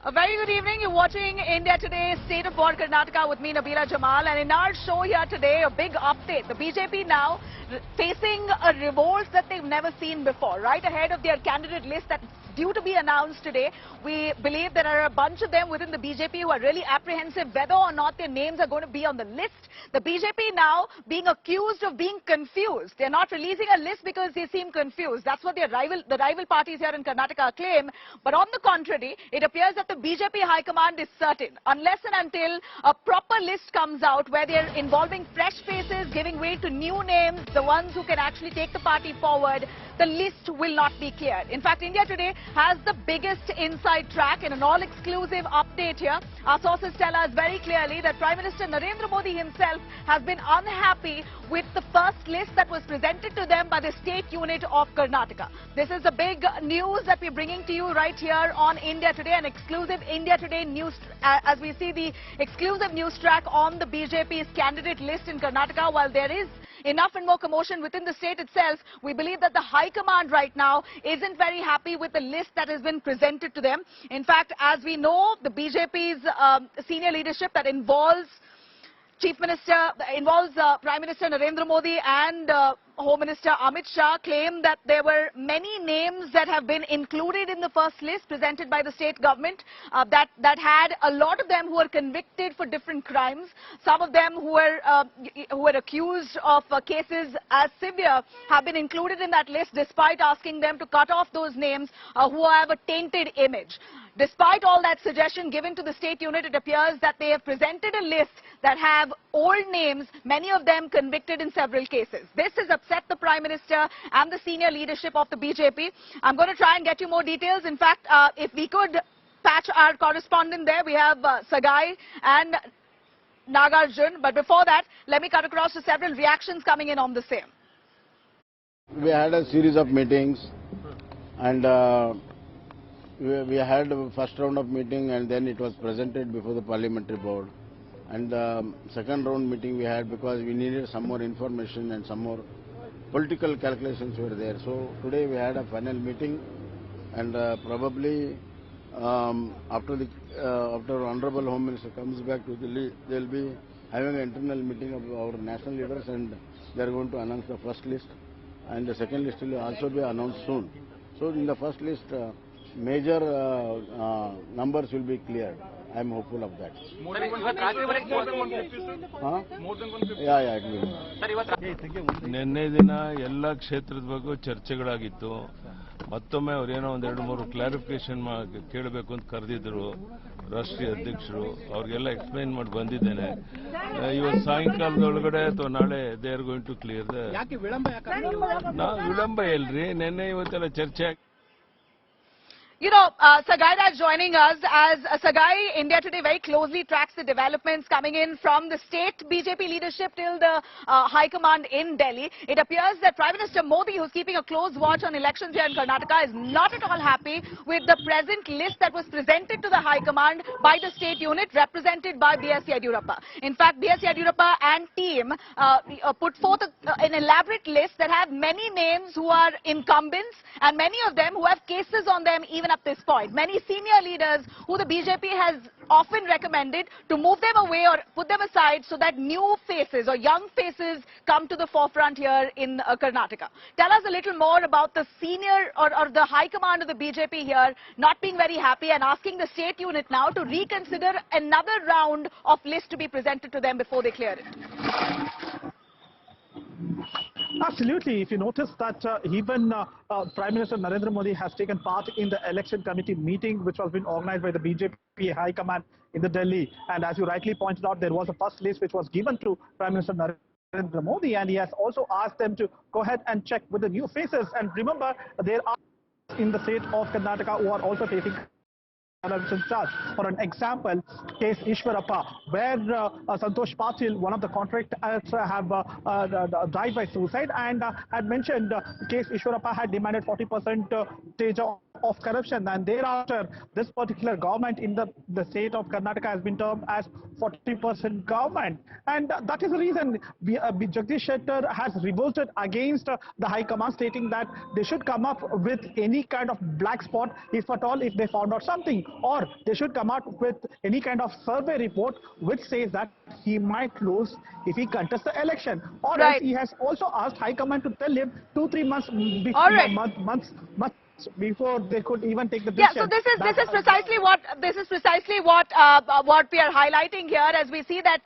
A very good evening. You're watching India Today, State of Board Karnataka with me, Nabila Jamal. And in our show here today, a big update. The BJP now facing a revolt that they've never seen before. Right ahead of their candidate list that's due to be announced today, we believe there are a bunch of them within the BJP who are really apprehensive whether or not their names are going to be on the list. The BJP now being accused of being confused. They're not releasing a list because they seem confused. That's what the rival parties here in Karnataka claim. But on the contrary, it appears that the BJP High Command is certain, unless and until a proper list comes out where they're involving fresh faces, giving way to new names, the ones who can actually take the party forward, the list will not be cleared. In fact, India Today has the biggest inside track in an all-exclusive update here. Our sources tell us very clearly that Prime Minister Narendra Modi himself has been unhappy with the first list that was presented to them by the state unit of Karnataka. This is the big news that we're bringing to you right here on India Today, an exclusive India Today news, as we see the exclusive news track on the BJP's candidate list in Karnataka. While there is enough and more commotion within the state itself, we believe that the High Command right now isn't very happy with the list that has been presented to them. In fact, as we know, the BJP's senior leadership that involves Prime Minister Narendra Modi and Home Minister Amit Shah claim that there were many names that have been included in the first list presented by the state government that had a lot of them who were convicted for different crimes. Some of them who were accused of cases as severe have been included in that list, despite asking them to cut off those names who have a tainted image. Despite all that suggestion given to the state unit, it appears that they have presented a list that have old names, many of them convicted in several cases. This has upset the Prime Minister and the senior leadership of the BJP. I'm going to try and get you more details. In fact, if we could patch our correspondent there, we have Sagai and Nagarjun. But before that, let me cut across to several reactions coming in on the same. We had a series of meetings, and we had a first round of meeting, and then it was presented before the parliamentary board. And second round meeting we had because we needed some more information and some more political calculations were there. So today we had a final meeting, and probably after Honorable Home Minister comes back to Delhi, they will be having an internal meeting of our national leaders, and they are going to announce the first list, and the second list will also be announced soon. So in the first list, major numbers will be cleared. I am hopeful of that. More than 150? Huh? More than 150? Yeah, it will. ನಿನ್ನೆ ದಿನ ಎಲ್ಲ ಕ್ಷೇತ್ರದ ಬಗ್ಗೆ ಚರ್ಚೆಗಳಾಗಿತ್ತು. ಮತ್ತೊಮ್ಮೆ ಅವರೇನೋ ಒಂದೆರಡು ಮೂರು clarification ಕೇಳಬೇಕು ಅಂತ ಕರೆದಿದ್ರು ರಾಷ್ಟ್ರೀಯ ಅಧ್ಯಕ್ಷರು. ಅವ್ರಿಗೆಲ್ಲ ಎಕ್ಸ್ಪ್ಲೈನ್ ಮಾಡಿ ಬಂದಿದ್ದೇನೆ. ಇವತ್ತು ಸಾಯಂಕಾಲದೊಳಗಡೆ ಅಥವಾ ನಾಳೆ they are going to clear the. ವಿಳಂಬ ಇಲ್ರಿ, ನಿನ್ನೆ ಇವತ್ತೆಲ್ಲ ಚರ್ಚೆ. You know, Sagai that's joining us. As Sagai, India Today very closely tracks the developments coming in from the state BJP leadership till the High Command in Delhi. It appears that Prime Minister Modi, who's keeping a close watch on elections here in Karnataka, is not at all happy with the present list that was presented to the High Command by the state unit represented by B.S. Yediyurappa. In fact, B.S. Yediyurappa and team put forth an elaborate list that have many names who are incumbents and many of them who have cases on them even up this point. Many senior leaders who the BJP has often recommended to move them away or put them aside so that new faces or young faces come to the forefront here in Karnataka. Tell us a little more about the senior or the high command of the BJP here not being very happy and asking the state unit now to reconsider another round of list to be presented to them before they clear it. Absolutely. If you notice that even Prime Minister Narendra Modi has taken part in the election committee meeting which was being organized by the BJP High Command in the Delhi. And as you rightly pointed out, there was a first list which was given to Prime Minister Narendra Modi, and he has also asked them to go ahead and check with the new faces. And remember, there are in the state of Karnataka who are also facing charge. For an example, case Ishwarappa, where Santosh Patil, one of the contractors, have died by suicide, and had mentioned case Ishwarappa had demanded 40% of corruption, and thereafter this particular government in the state of Karnataka has been termed as 40% government, and that is the reason Jagdish Shettar has revolted against the High Command, stating that they should come up with any kind of black spot if at all, if they found out something, or they should come out with any kind of survey report which says that he might lose if he contests the election, or else he has also asked High Command to tell him 2-3 months before before they could even take the decision. Yeah, so this is precisely what we are highlighting here, as we see that